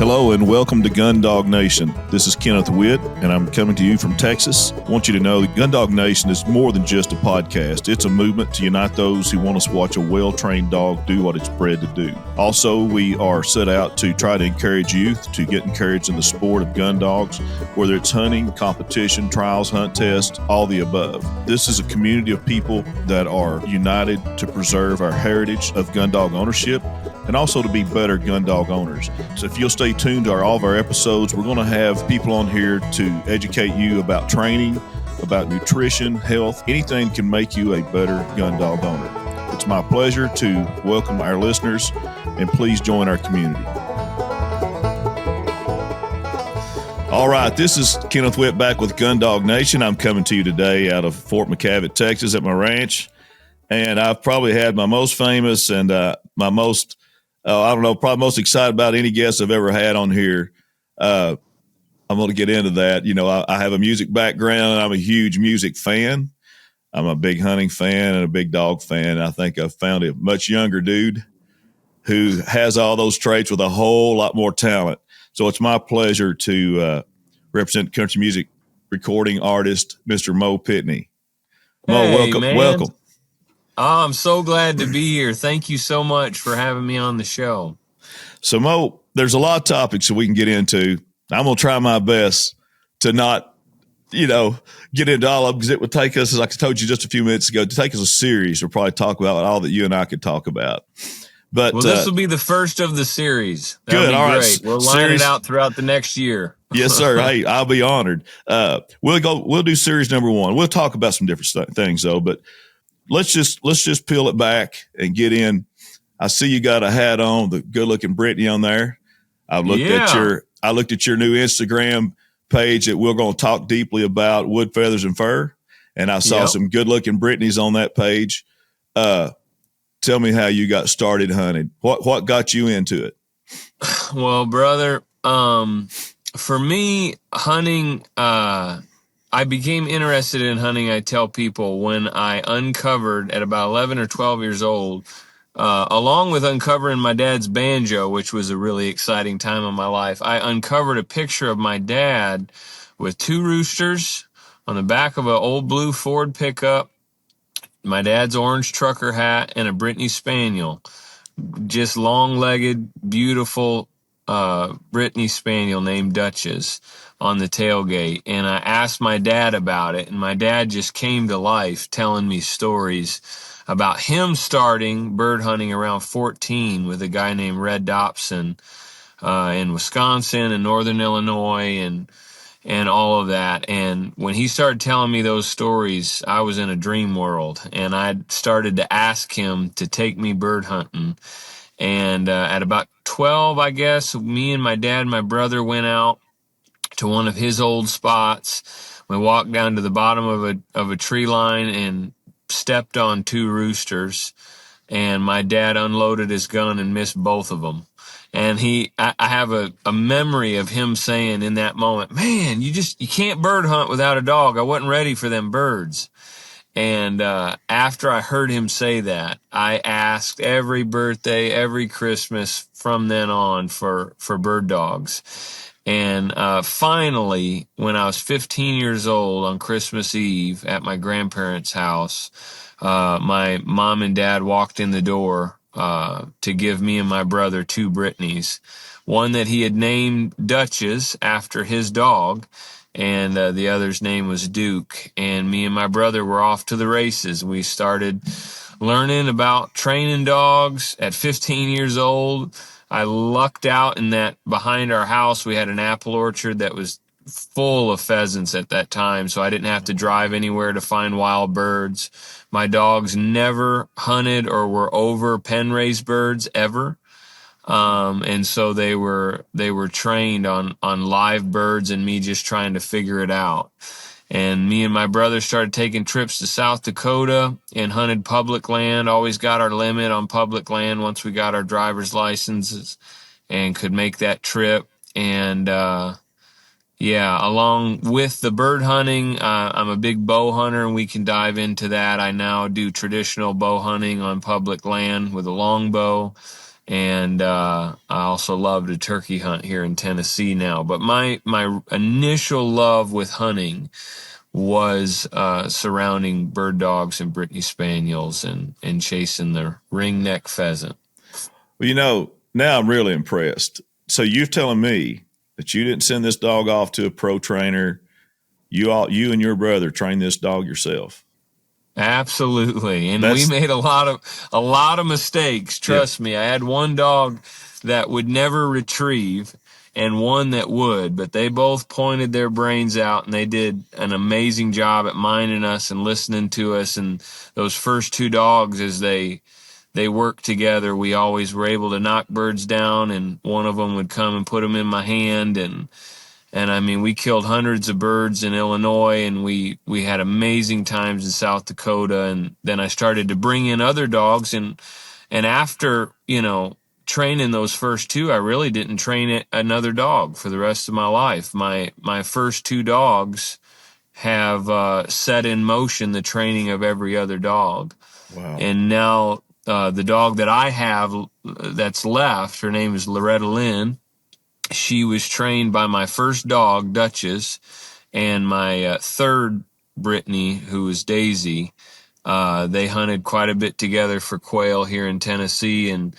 Hello and welcome to Gundog Nation. This is Kenneth Witt, and I'm coming to you from Texas. I want you to know that Gundog Nation is more than just a podcast. It's a movement to unite those who want to watch a well-trained dog do what it's bred to do. Also, we are set out to try to encourage youth to get encouraged in the sport of gun dogs, whether it's hunting, competition, trials, hunt tests, all the above. This is a community of people that are united to preserve our heritage of gun dog ownership and also to be better gun dog owners. So if you'll stay tuned to all of our episodes, we're going to have people on here to educate you about training, about nutrition, health, anything that can make you a better gun dog owner. It's my pleasure to welcome our listeners, and please join our community. All right, this is Kenneth Witt back with Gundog Nation. I'm coming to you today out of Fort McCavitt, Texas at my ranch, and I've probably had my most famous and my most probably most excited about any guest I've ever had on here. I'm going to get into that. You know, I have a music background, and I'm a huge music fan. I'm a big hunting fan and a big dog fan. And I think I've found a much younger dude who has all those traits with a whole lot more talent. So it's my pleasure to represent country music recording artist, Mr. Mo Pitney. Mo, hey, welcome. Man. Welcome. Oh, I'm so glad to be here. Thank you so much for having me on the show. So, Mo, there's a lot of topics that we can get into. I'm going to try my best to not, get into all of them, because it would take us, as I told you just a few minutes ago, to take us a series. We'll probably talk about all that you and I could talk about. But this will be the first of the series. That'll good. All great. right. We'll line it out throughout the next year. Yes, sir. Hey, I'll be honored. We'll do series number 1. We'll talk about some different things though, but let's just peel it back and get in. I see you got a hat on, the good looking Brittany on there. I looked at your new Instagram page that we're going to talk deeply about wood, feathers, and fur. And I saw some good looking Brittany's on that page. Tell me how you got started hunting. What got you into it? Well, brother, for me, hunting, I became interested in hunting, I tell people, when I uncovered at about 11 or 12 years old, along with uncovering my dad's banjo, which was a really exciting time in my life, I uncovered a picture of my dad with 2 roosters on the back of an old blue Ford pickup, my dad's orange trucker hat, and a Brittany Spaniel. Just long-legged, beautiful Brittany Spaniel named Duchess on the tailgate. And I asked my dad about it, and my dad just came to life telling me stories about him starting bird hunting around 14 with a guy named Red Dobson in Wisconsin and Northern Illinois and all of that. And when he started telling me those stories, I was in a dream world, and I started to ask him to take me bird hunting. And at about 12, I guess, me and my dad and my brother went out to one of his old spots. We walked down to the bottom of a tree line and stepped on 2 roosters. And my dad unloaded his gun and missed both of them. And I have a memory of him saying in that moment, "Man, you can't bird hunt without a dog. I wasn't ready for them birds." And after I heard him say that, I asked every birthday, every Christmas from then on for bird dogs. And finally, when I was 15 years old on Christmas Eve at my grandparents' house, my mom and dad walked in the door to give me and my brother 2 Brittany's. One that he had named Duchess after his dog, and the other's name was Duke. And me and my brother were off to the races. We started learning about training dogs at 15 years old. I lucked out in that behind our house we had an apple orchard that was full of pheasants at that time, so I didn't have to drive anywhere to find wild birds. My dogs never hunted or were over pen-raised birds ever. And so they were trained on live birds and me just trying to figure it out. And me and my brother started taking trips to South Dakota and hunted public land, always got our limit on public land once we got our driver's licenses and could make that trip. And, along with the bird hunting, I'm a big bow hunter, and we can dive into that. I now do traditional bow hunting on public land with a longbow. And I also love to turkey hunt here in Tennessee now. But my initial love with hunting was surrounding bird dogs and Brittany Spaniels and chasing the ringneck pheasant. Well, now I'm really impressed. So you're telling me that you didn't send this dog off to a pro trainer. You and your brother trained this dog yourself. Absolutely. And we That's made a lot of mistakes. yeah, Trust me. I had one dog that would never retrieve and one that would, but they both pointed their brains out and they did an amazing job at minding us and listening to us. And those first two dogs, as they worked together, we always were able to knock birds down, and one of them would come and put them in my hand. And I mean, we killed hundreds of birds in Illinois, and we had amazing times in South Dakota. And then I started to bring in other dogs, and after, training those first two, I really didn't train another dog for the rest of my life. My first two dogs have set in motion the training of every other dog. wow. And now the dog that I have that's left, her name is Loretta Lynn. She was trained by my first dog, Duchess, and my third, Brittany, who was Daisy. They hunted quite a bit together for quail here in Tennessee, and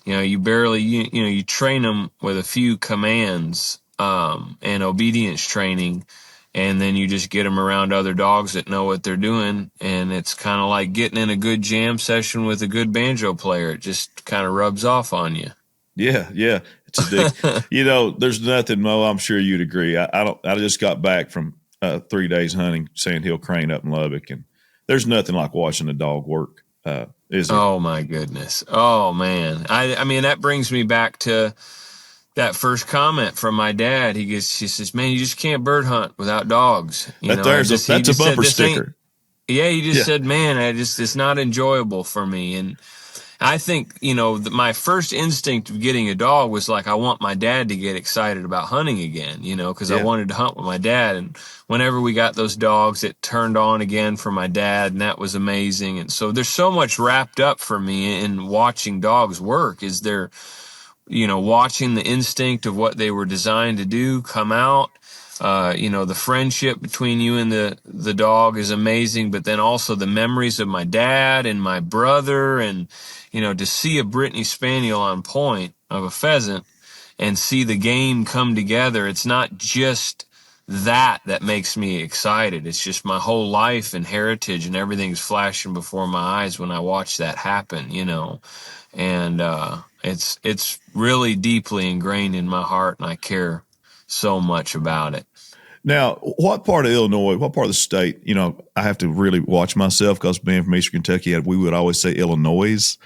you train them with a few commands and obedience training, and then you just get them around other dogs that know what they're doing, and it's kind of like getting in a good jam session with a good banjo player. It just kind of rubs off on you. Yeah. It's addictive. There's nothing, Mo. I'm sure you'd agree. I don't. I just got back from 3 days hunting Sand Hill Crane up in Lubbock, and there's nothing like watching a dog work. Is there? Oh my goodness. Oh man. I mean, that brings me back to that first comment from my dad. He says, "Man, you just can't bird hunt without dogs." That's a bumper sticker. Yeah, he just Yeah. said, "Man, it's not enjoyable for me." And I think, my first instinct of getting a dog was like, I want my dad to get excited about hunting again, because I Yeah. wanted to hunt with my dad. And whenever we got those dogs, it turned on again for my dad, and that was amazing. And so there's so much wrapped up for me in watching dogs work. Is there, watching the instinct of what they were designed to do come out. The friendship between you and the dog is amazing, but then also the memories of my dad and my brother, and, to see a Brittany Spaniel on point of a pheasant and see the game come together. It's not just that makes me excited. It's just my whole life and heritage and everything's flashing before my eyes when I watch that happen, and it's really deeply ingrained in my heart, and I care so much about it. Now, what part of Illinois, what part of the state, I have to really watch myself because being from Eastern Kentucky, we would always say Illinois.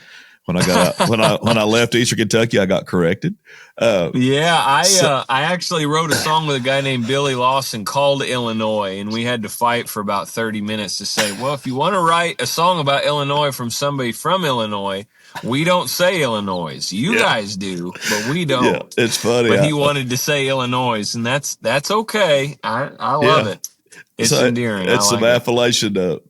When I got out, when I left Eastern Kentucky, I got corrected. I actually wrote a song with a guy named Billy Lawson called Illinois, and we had to fight for about 30 minutes to say, well, if you want to write a song about Illinois from somebody from Illinois, we don't say Illinois. You guys do, but we don't. Yeah, it's funny. But he wanted to say Illinois, and that's okay. I love it. It's endearing. It's some Appalachian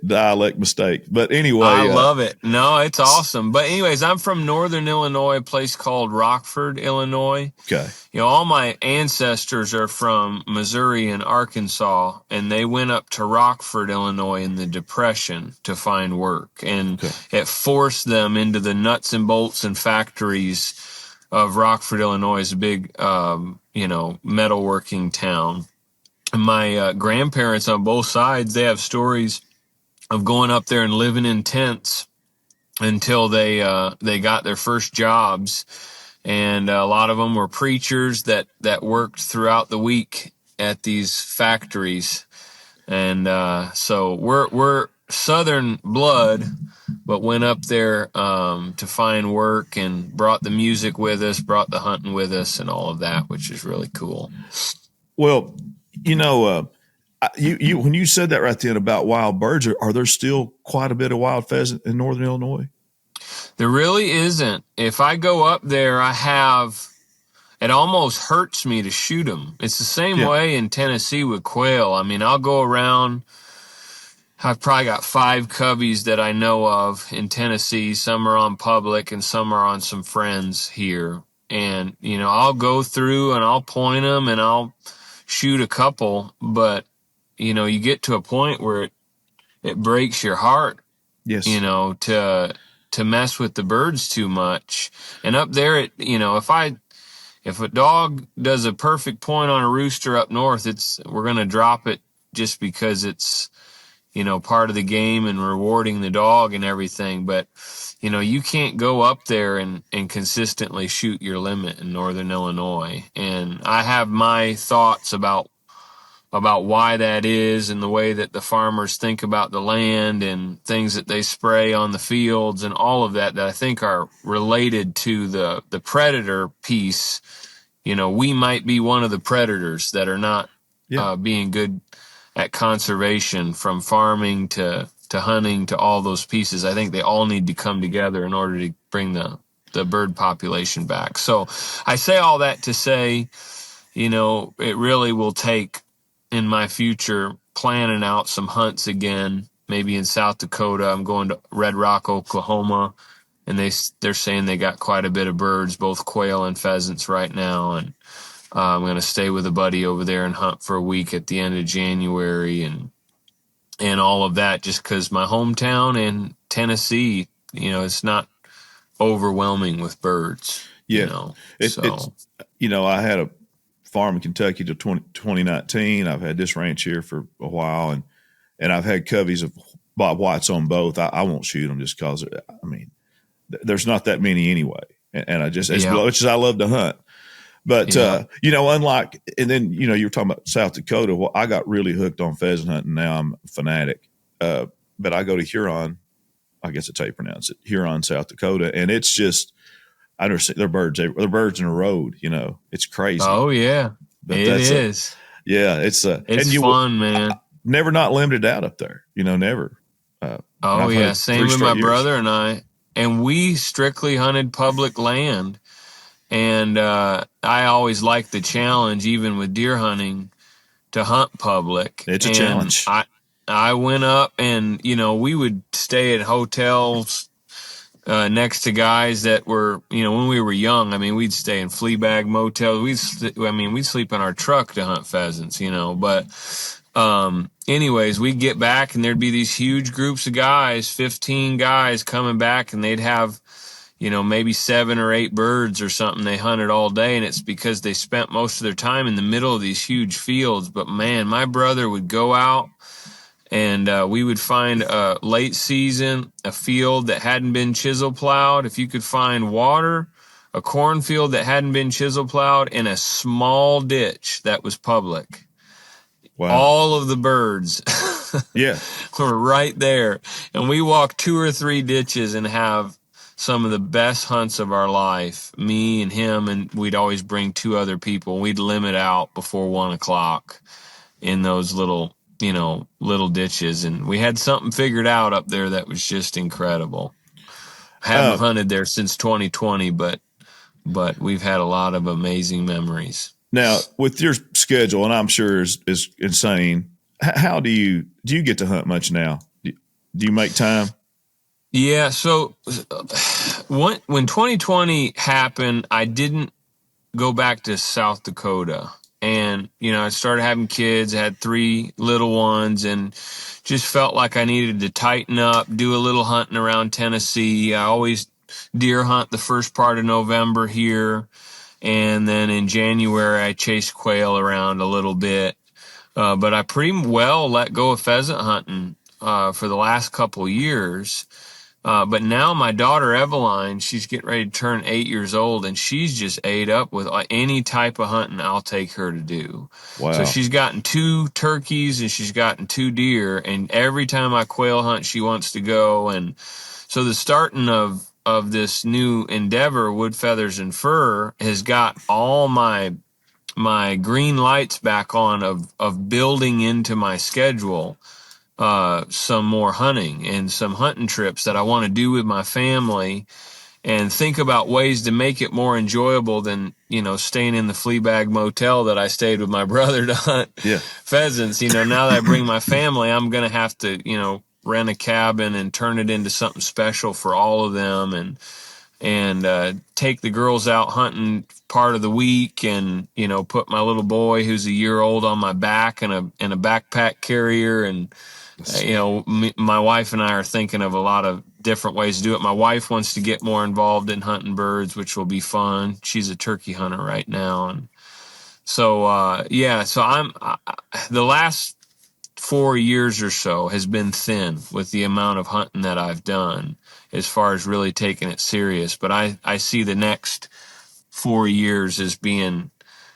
dialect mistake. But anyway. I love it. No, it's awesome. But anyways, I'm from northern Illinois, a place called Rockford, Illinois. Okay. All my ancestors are from Missouri and Arkansas, and they went up to Rockford, Illinois in the Depression to find work. And it forced them into the nuts and bolts and factories of Rockford, Illinois, a big, metalworking town. My grandparents on both sides, they have stories of going up there and living in tents until they got their first jobs. And a lot of them were preachers that worked throughout the week at these factories. And so we're Southern blood, but went up there to find work and brought the music with us, brought the hunting with us, and all of that, which is really cool. Well, you when you said that right then about wild birds, are there still quite a bit of wild pheasant in northern Illinois? There really isn't. If I go up there, it almost hurts me to shoot them. It's the same way in Tennessee with quail. I mean, I'll go around I've probably got 5 cubbies that I know of in Tennessee. Some are on public and some are on some friends here. And, I'll go through and I'll point them and I'll shoot a couple, but, you get to a point where it breaks your heart, Yes. to mess with the birds too much. And up there, if a dog does a perfect point on a rooster up north, we're going to drop it just because it's, part of the game and rewarding the dog and everything. But, you can't go up there and consistently shoot your limit in Northern Illinois. And I have my thoughts about why that is and the way that the farmers think about the land and things that they spray on the fields and all of that I think are related to the predator piece. We might be one of the predators that are not being good at conservation, from farming to hunting to all those pieces. I think they all need to come together in order to bring the bird population back. So I say all that to say, it really will take, in my future, planning out some hunts again, maybe in South Dakota. I'm going to Red Rock, Oklahoma, and they're saying they got quite a bit of birds, both quail and pheasants right now. And I'm going to stay with a buddy over there and hunt for a week at the end of January and all of that, just because my hometown in Tennessee, it's not overwhelming with birds. Yeah. It's, I had a farm in Kentucky to 2019. I've had this ranch here for a while, and I've had coveys of Bob Whites on both. I won't shoot them just because, there's not that many anyway. And I just, as much as I love to hunt, but, unlike, and then, you were talking about South Dakota. Well, I got really hooked on pheasant hunting. Now I'm a fanatic. But I go to Huron, I guess that's how you pronounce it, Huron, South Dakota. And it's just, I understand they're birds in a road, it's crazy. Oh yeah. But it is. It's fun, man. Never not limited out up there, never. Oh yeah. Same with my brother and I. And we strictly hunted public land. And I always liked the challenge, even with deer hunting, to hunt public. It's a challenge. I went up and, we would stay at hotels next to guys that were, when we were young, we'd stay in flea bag motels. We'd sleep in our truck to hunt pheasants, but anyways, we'd get back and there'd be these huge groups of guys, 15 guys coming back, and they'd have, maybe 7 or 8 birds or something they hunted all day. And it's because they spent most of their time in the middle of these huge fields. But man, my brother would go out and we would find a late season, a field that hadn't been chisel plowed. If you could find water, a cornfield that hadn't been chisel plowed, in a small ditch that was public. Wow. All of the birds were right there. And we walked 2 or 3 ditches and have some of the best hunts of our life, me and him, and we'd always bring 2 other people. We'd limit out before 1 o'clock in those little ditches. And we had something figured out up there that was just incredible. I haven't hunted there since 2020, but we've had a lot of amazing memories. Now, with your schedule, and I'm sure is insane, how do you get to hunt much now? Do you make time? Yeah, so when 2020 happened, I didn't go back to South Dakota. And, I started having kids, I had 3 little ones, and just felt like I needed to tighten up, do a little hunting around Tennessee. I always deer hunt the first part of November here. And then in January, I chase quail around a little bit. But I pretty well let go of pheasant hunting for the last couple years. But now my daughter Eveline, she's getting ready to turn 8 years old, and she's just ate up with any type of hunting I'll take her to do. Wow. So she's gotten 2 turkeys and she's gotten 2 deer, and every time I quail hunt, she wants to go. And so the starting of this new endeavor, Wood, Feathers, and Fur, has got all my green lights back on of building into my schedule some more hunting and some hunting trips that I want to do with my family. and think about ways to make it more enjoyable than, staying in the flea bag motel that I stayed with my brother to hunt pheasants. Now that I bring my family, I'm going to have to, rent a cabin and turn it into something special for all of them, and take the girls out hunting part of the week, and put my little boy who's a year old on my back and a backpack carrier, and my wife and I are thinking of a lot of different ways to do it. My wife wants to get more involved in hunting birds, which will be fun. She's a turkey hunter right now, and so the last 4 years or so has been thin with the amount of hunting that I've done as far as really taking it serious. But I see the next 4 years as being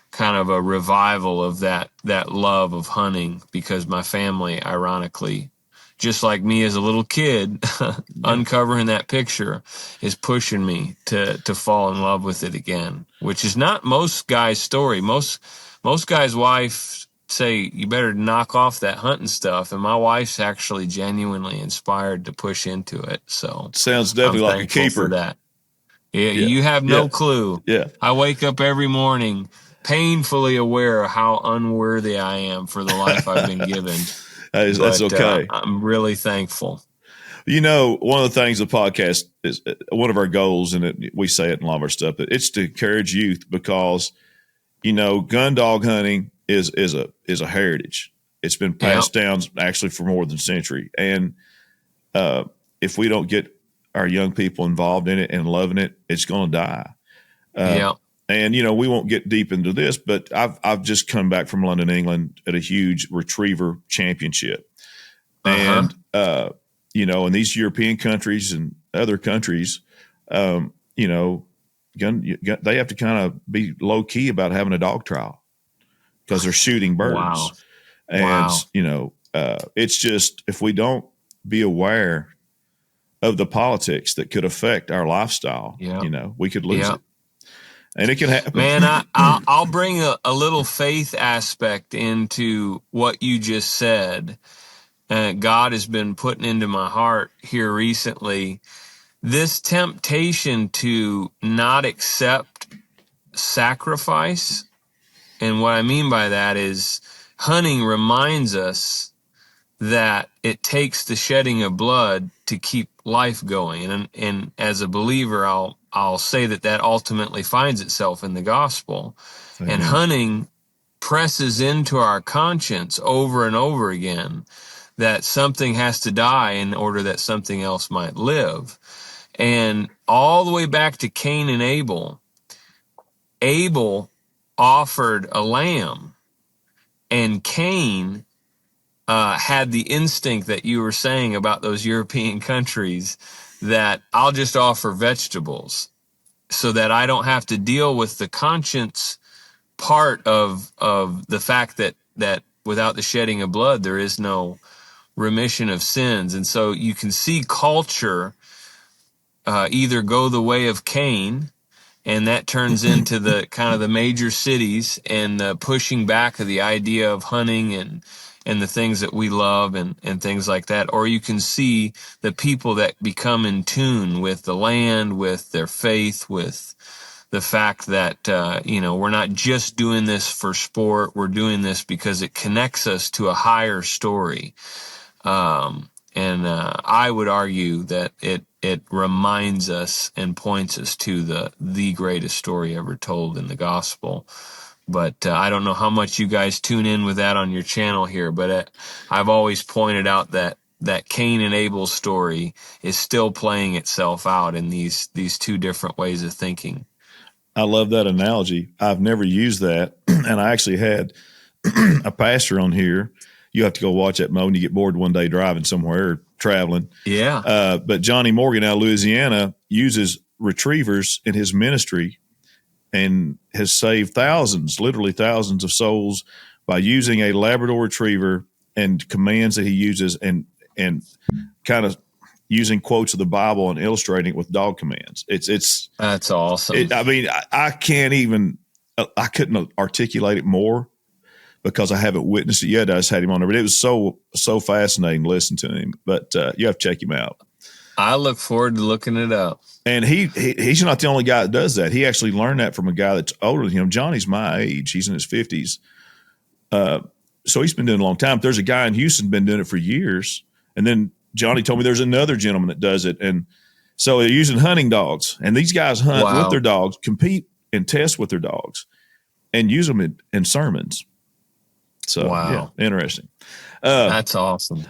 kind of a revival of that love of hunting, because my family, ironically, just like me as a little kid, uncovering that picture is pushing me to fall in love with it again, which is not most guys' story. Most guys' wives say, you better knock off that hunting stuff. And my wife's actually genuinely inspired to push into it. So sounds definitely I'm like a thankful keeper. for that. Yeah, you have no clue. Yeah. I wake up every morning painfully aware of how unworthy I am for the life I've been given. That's okay. I'm really thankful. One of the things the podcast is, one of our goals, and we say it in a lot of our stuff, but it's to encourage youth, because, gun dog hunting is a heritage. It's been passed down actually for more than a century. And if we don't get our young people involved in it and loving it, it's going to die. And, we won't get deep into this, but I've just come back from London, England at a huge retriever championship. And, in these European countries and other countries, they have to kind of be low key about having a dog trial because they're shooting birds. Wow. And, it's just, if we don't be aware of the politics that could affect our lifestyle, we could lose it. And it can happen. Man, I'll bring a little faith aspect into what you just said. God has been putting into my heart here recently this temptation to not accept sacrifice. And what I mean by that is hunting reminds us that it takes the shedding of blood to keep life going. And as a believer, I'll say that ultimately finds itself in the gospel. Amen. And hunting presses into our conscience over and over again that something has to die in order that something else might live. And all the way back to Cain and Abel, Abel offered a lamb, and Cain had the instinct that you were saying about those European countries, that I'll just offer vegetables so that I don't have to deal with the conscience part of the fact that without the shedding of blood, there is no remission of sins. And so you can see culture either go the way of Cain, and that turns into the kind of the major cities and the pushing back of the idea of hunting and the things that we love and things like that. Or you can see the people that become in tune with the land, with their faith, with the fact that, we're not just doing this for sport. We're doing this because it connects us to a higher story. And I would argue that it reminds us and points us to the greatest story ever told in the gospel. But I don't know how much you guys tune in with that on your channel here, but I've always pointed out that Cain and Abel's story is still playing itself out in these two different ways of thinking. I love that analogy. I've never used that, and I actually had a pastor on here. You have to go watch that, Mo, and you get bored one day driving somewhere or traveling. Yeah. But Johnny Morgan out of Louisiana uses retrievers in his ministry and has saved thousands, literally thousands of souls by using a Labrador retriever and commands that he uses and kind of using quotes of the Bible and illustrating it with dog commands. It's that's awesome. I couldn't articulate it more because I haven't witnessed it yet. I just had him on there, but it was so fascinating to listen to him. But you have to check him out. I look forward to looking it up. And he's not the only guy that does that. He actually learned that from a guy that's older than him. Johnny's my age. He's in his 50s. So he's been doing it a long time. There's a guy in Houston been doing it for years. And then Johnny told me there's another gentleman that does it. And so they're using hunting dogs. And these guys hunt with their dogs, compete and test with their dogs, and use them in sermons. So, yeah, interesting. That's awesome.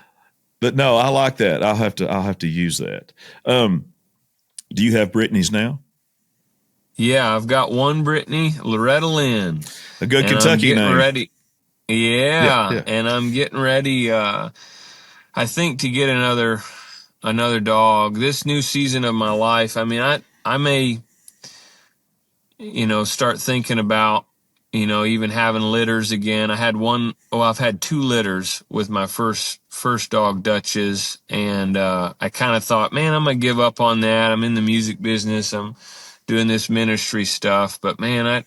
But no, I like that. I'll have to use that. Do you have Brittany's now? Yeah, I've got one Brittany, Loretta Lynn. A good Kentucky name. Ready. Yeah, and I'm getting ready, I think, to get another dog. This new season of my life, I mean, I may, start thinking about, even having litters again. I've had 2 litters with my first dog, Duchess, and I kind of thought, man, I'm going to give up on that. I'm in the music business. I'm doing this ministry stuff, but man,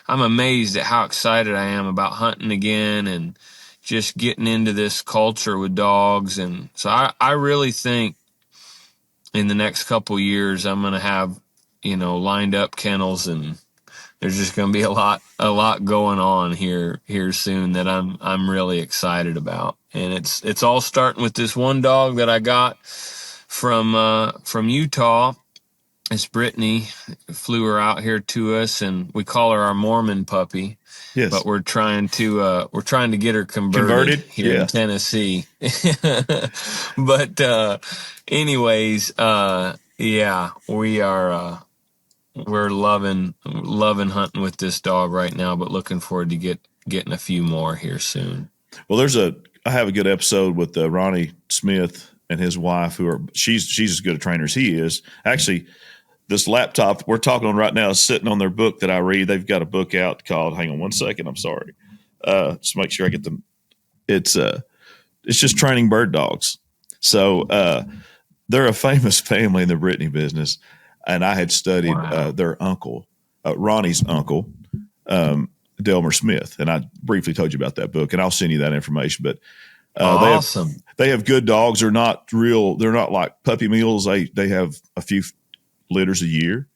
I'm amazed at how excited I am about hunting again and just getting into this culture with dogs. And so I really think in the next couple years, I'm going to have, lined up kennels, and there's just going to be a lot going on here soon that I'm really excited about. And it's all starting with this one dog that I got from Utah. It's Brittany. Flew her out here to us, and we call her our Mormon puppy. Yes. But we're trying to get her converted here in Tennessee. But anyways, we are we're loving hunting with this dog right now, but looking forward to getting a few more here soon. Well, I have a good episode with Ronnie Smith and his wife, she's as good a trainer as he is. Actually, this laptop we're talking on right now is sitting on their book that I read. They've got a book out called, hang on one second, I'm sorry. Just make sure I get them. It's just training bird dogs. So they're a famous family in the Brittany business. And I had studied their uncle, Ronnie's uncle, Delmer Smith. And I briefly told you about that book, and I'll send you that information. But awesome. They have good dogs. They're not like puppy mills. They have a few litters a year.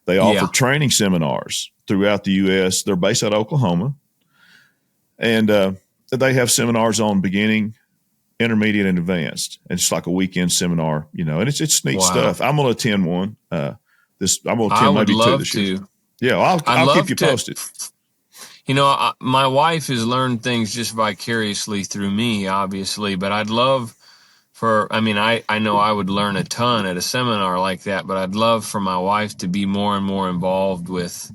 They offer training seminars throughout the U.S. They're based out of Oklahoma. And they have seminars on beginning, intermediate, and advanced. And it's like a weekend seminar, and it's neat stuff. I'm going to attend one. I'm going to attend maybe 2 this year. Yeah, I'll keep you posted. My wife has learned things just vicariously through me, obviously, but I'd love I know I would learn a ton at a seminar like that, but I'd love for my wife to be more and more involved with,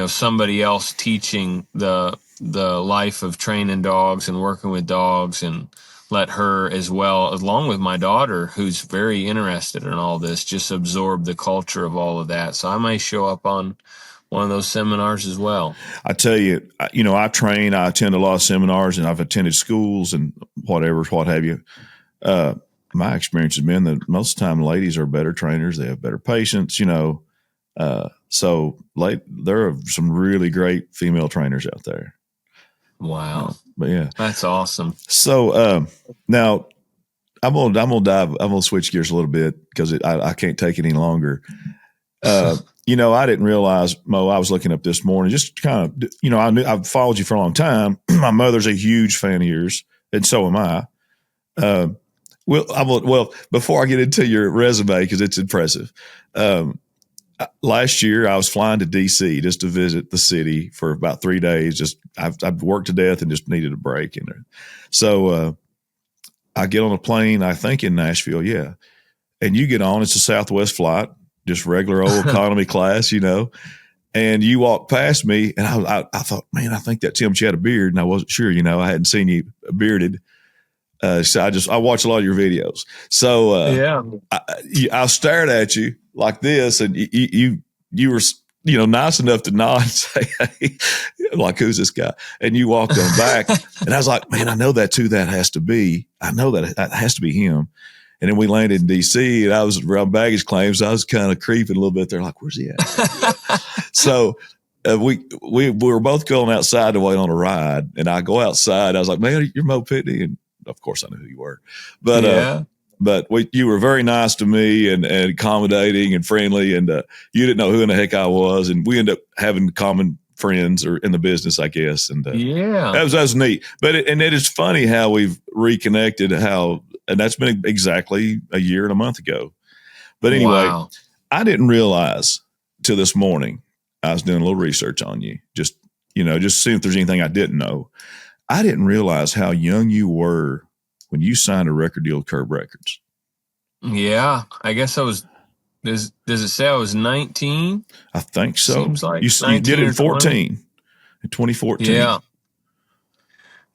somebody else teaching the life of training dogs and working with dogs, and let her as well, along with my daughter, who's very interested in all this, just absorb the culture of all of that. So I may show up on one of those seminars as well. I tell you, I attend a lot of seminars, and I've attended schools and what have you. My experience has been that most of the time ladies are better trainers. They have better patience, so there are some really great female trainers out there. Wow. But yeah, that's awesome. So, now I'm going to switch gears a little bit because I can't take it any longer. I didn't realize, Mo, I was looking up this morning, just kind of, I've followed you for a long time. My mother's a huge fan of yours, and so am I. Well, before I get into your resume, because it's impressive, last year I was flying to DC just to visit the city for about 3 days. I've worked to death and just needed a break. So I get on a plane, I think in Nashville, and you get on. It's a Southwest flight, just regular old economy class, and you walk past me, and I thought, man, I think that's him. She had a beard, and I wasn't sure. I hadn't seen you bearded. So I watch a lot of your videos. So I stared at you like this, and you were nice enough to nod and say, "Hey," like, who's this guy? And you walked on back, and I was like, man, I know that's who that has to be. I know that has to be him. And then we landed in DC, and I was around baggage claims. I was kind of creeping a little bit there, like, where's he at? So we were both going outside to wait on a ride, and I go outside. I was like, man, you're Mo Pitney, and of course I knew who you were, but but you were very nice to me and accommodating and friendly, and you didn't know who in the heck I was, and we ended up having common friends or in the business, I guess, and that was neat. But it is funny how we've reconnected. And that's been exactly a year and a month ago. But anyway, wow. I didn't realize till this morning. I was doing a little research on you, just seeing if there's anything I didn't know. I didn't realize how young you were when you signed a record deal with Curb Records. Yeah, I guess I was. Does it say I was 19? I think so. Seems like you did it in 14, in 2014.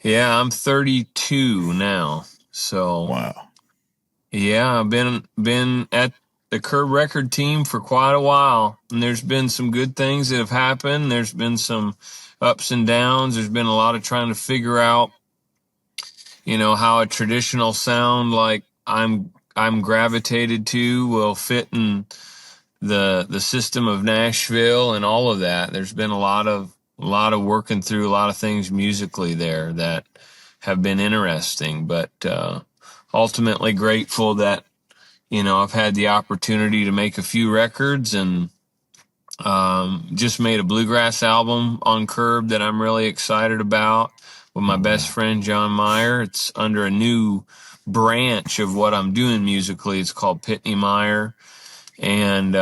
Yeah, I'm 32 now. So wow. Yeah, I've been at the Curb Record team for quite a while, and there's been some good things that have happened. There's been some ups and downs. There's been a lot of trying to figure out, how a traditional sound like I'm gravitated to will fit in the system of Nashville and all of that. There's been a lot of working through a lot of things musically there that have been interesting, but ultimately grateful that I've had the opportunity to make a few records, and just made a bluegrass album on Curb that I'm really excited about with my best friend John Meyer. It's under a new branch of what I'm doing musically. It's called Pitney Meyer, and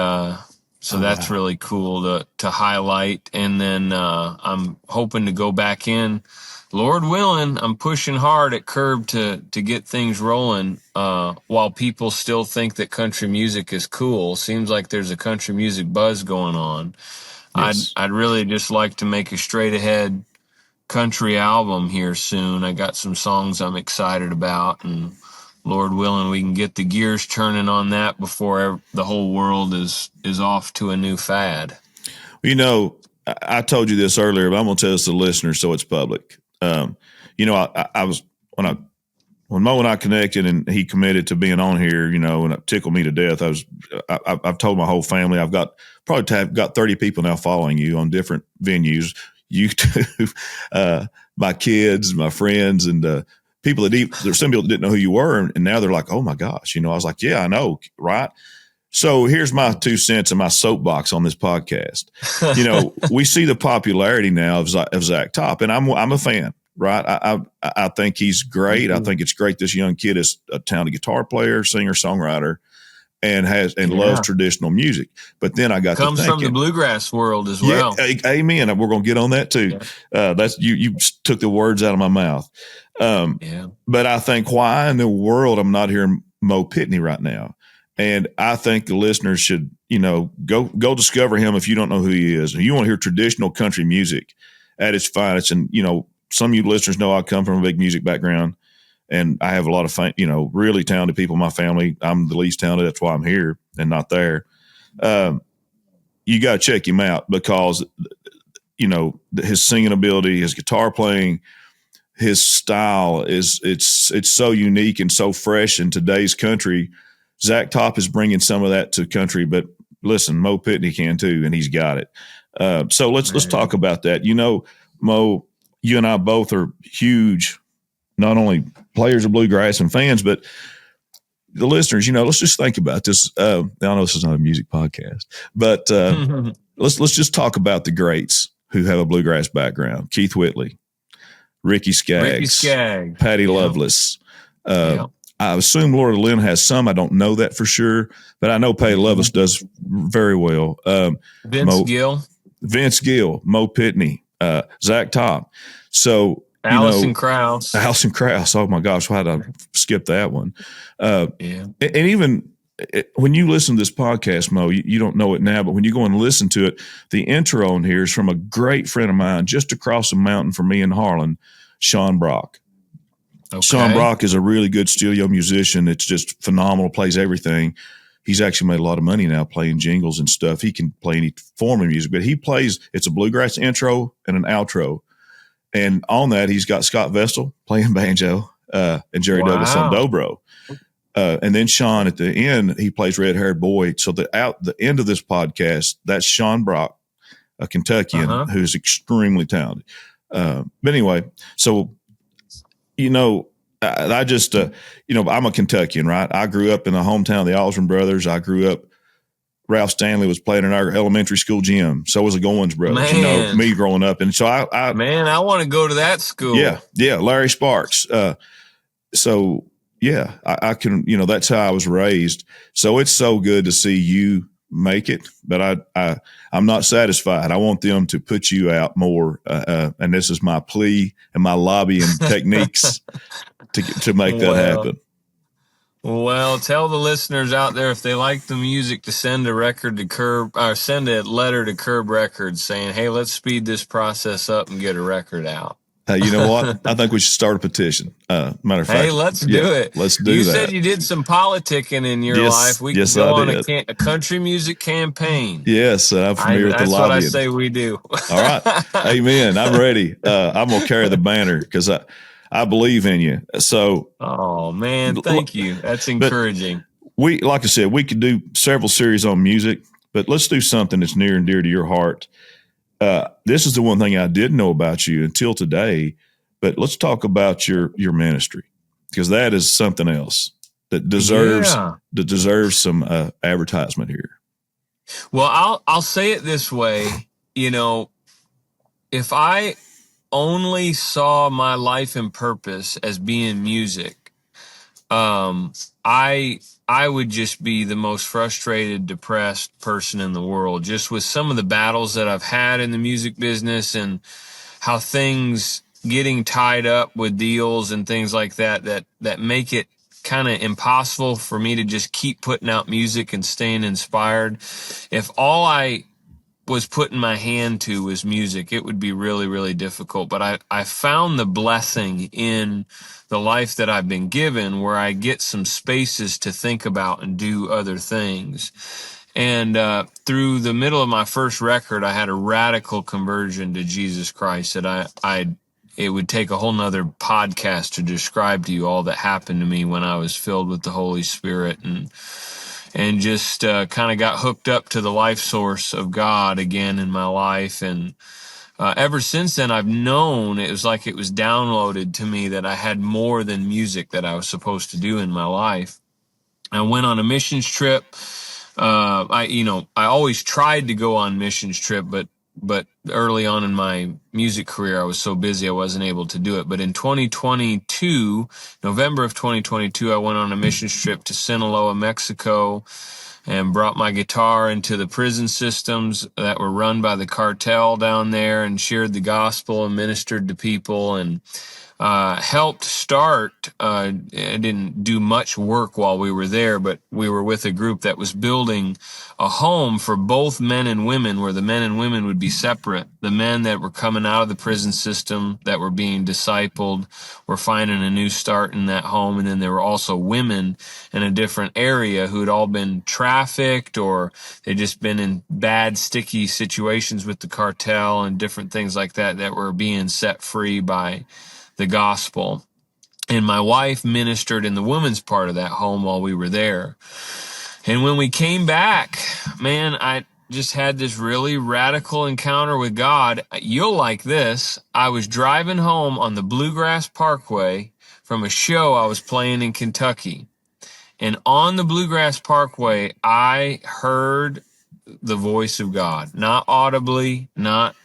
so that's really cool to highlight. And then I'm hoping to go back in, Lord willing. I'm pushing hard at Curb to get things rolling while people still think that country music is cool. Seems like there's a country music buzz going on. Yes. I'd really just like to make a straight ahead country album here soon. I got some songs I'm excited about, and Lord willing, we can get the gears turning on that before the whole world is off to a new fad. I told you this earlier, but I'm going to tell this to the listeners so it's public. I was when Mo and I connected and he committed to being on here, and it tickled me to death. I've told my whole family. I've got 30 people now following you on different venues. YouTube, my kids, my friends, and people there's some people that didn't know who you were, and now they're like, oh my gosh, I was like, yeah, I know, right? So here's my 2 cents and my soapbox on this podcast. We see the popularity now of Zach Top, and I'm a fan, right? I think he's great. Mm-hmm. I think it's great this young kid is a talented guitar player, singer, songwriter, and loves traditional music. But then I got comes to thinking, from the bluegrass world as well. Amen. We're going to get on that too. Yeah. That's you took the words out of my mouth. But I think, why in the world I'm not hearing Mo Pitney right now? And I think the listeners should, go discover him if you don't know who he is. If you want to hear traditional country music at its finest, and some of you listeners know I come from a big music background. And I have a lot of, really talented people in my family. I'm the least talented. That's why I'm here and not there. You got to check him out because, his singing ability, his guitar playing, his style it's so unique and so fresh in today's country. Zach Top is bringing some of that to country, but listen, Mo Pitney can too, and he's got it. So let's talk about that. Mo, you and I both are huge, not only players of bluegrass and fans, but the listeners, let's just think about this. I know this is not a music podcast, but let's just talk about the greats who have a bluegrass background. Keith Whitley, Ricky Skaggs, Patty Loveless. I assume Laura Lynn has some. I don't know that for sure, but I know Patty Loveless does very well. Vince Gill, Mo Pitney, Zach Top. So, Allison Krauss. Oh my gosh, why did I skip that one? And even when you listen to this podcast, Mo, you don't know it now, but when you go and listen to it, the intro on here is from a great friend of mine just across the mountain from me in Harlan, Sean Brock. Okay. Sean Brock is a really good studio musician. It's just phenomenal, plays everything. He's actually made a lot of money now playing jingles and stuff. He can play any form of music, but it's a bluegrass intro and an outro. And on that, he's got Scott Vestal playing banjo and Jerry Douglas on dobro. And then Sean at the end, he plays Red Haired Boy. So the end of this podcast, that's Sean Brock, a Kentuckian who's extremely talented. But anyway, so, I just, I'm a Kentuckian, right? I grew up in the hometown of the Osborne brothers. I grew up. Ralph Stanley was playing in our elementary school gym. So was the Goins brothers. Man, Me growing up, and so I I want to go to that school. yeah, Larry Sparks. So yeah, I can, that's how I was raised. So it's so good to see you make it, but I'm not satisfied. I want them to put you out more. And this is my plea and my lobbying techniques to make that happen. Well, tell the listeners out there, if they like the music, to send a record to Curb, or send a letter to Curb Records saying, "Hey, let's speed this process up and get a record out." You know what? I think we should start a petition. Matter of fact, hey, let's do it. Let's do you that. You said you did some politicking in your life. We could go on a country music campaign. Yes, I'm familiar with the lobbying. That's what I say we do. All right. Amen. I'm ready. I'm going to carry the banner because I believe in you. So, oh man, thank you. That's encouraging. Like I said, we could do several series on music, but let's do something that's near and dear to your heart. This is the one thing I didn't know about you until today, but let's talk about your ministry, because that is something else that deserves some advertisement here. Well, I'll say it this way, if I only saw my life and purpose as being music, I would just be the most frustrated, depressed person in the world, just with some of the battles that I've had in the music business and how things getting tied up with deals and things like that make it kind of impossible for me to just keep putting out music and staying inspired. If all I was putting my hand to was music, it would be really, really difficult. But I found the blessing in the life that I've been given, where I get some spaces to think about and do other things. And through the middle of my first record, I had a radical conversion to Jesus Christ that it would take a whole nother podcast to describe to you all that happened to me when I was filled with the Holy Spirit and just kind of got hooked up to the life source of God again in my life. And ever since then, I've known, it was like it was downloaded to me that I had more than music that I was supposed to do in my life. I went on a missions trip. I always tried to go on missions trip, but early on in my music career, I was so busy I wasn't able to do it. But in 2022, November of 2022, I went on a missions trip to Sinaloa, Mexico, and brought my guitar into the prison systems that were run by the cartel down there and shared the gospel and ministered to people and helped start. I didn't do much work while we were there, but we were with a group that was building a home for both men and women, where the men and women would be separate. The men that were coming out of the prison system that were being discipled were finding a new start in that home. And then there were also women in a different area who had all been trafficked, or they'd just been in bad, sticky situations with the cartel and different things like that were being set free by the gospel. And my wife ministered in the women's part of that home while we were there. And when we came back, man, I just had this really radical encounter with God. You'll like this. I was driving home on the Bluegrass Parkway from a show I was playing in Kentucky. And on the Bluegrass Parkway, I heard the voice of God, not audibly, not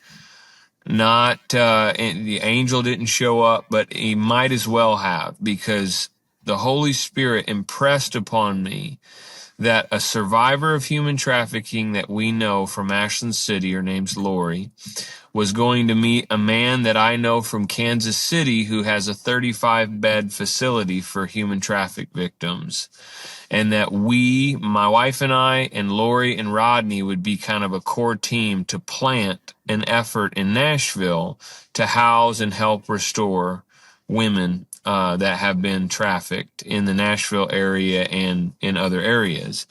the angel didn't show up, but he might as well have, because the Holy Spirit impressed upon me that a survivor of human trafficking that we know from Ashland City, her name's Lori, was going to meet a man that I know from Kansas City who has a 35-bed facility for human traffic victims. And that we, my wife and I, and Lori and Rodney, would be kind of a core team to plant an effort in Nashville to house and help restore women that have been trafficked in the Nashville area and in other areas.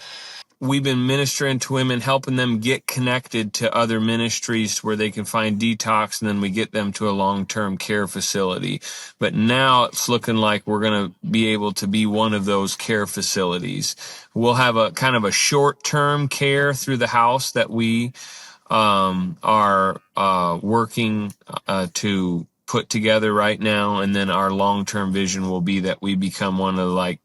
We've been ministering to women, helping them get connected to other ministries where they can find detox, and then we get them to a long-term care facility. But now it's looking like we're going to be able to be one of those care facilities. We'll have a kind of a short-term care through the house that we are working to put together right now, and then our long-term vision will be that we become one of like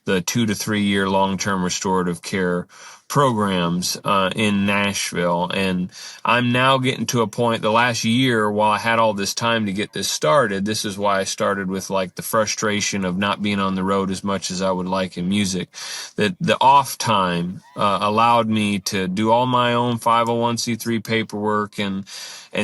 the 2 to 3 year long-term restorative care programs in Nashville. And I'm now getting to a point, the last year, while I had all this time to get this started, this is why I started with like the frustration of not being on the road as much as I would like in music, that the off time allowed me to do all my own 501c3 paperwork and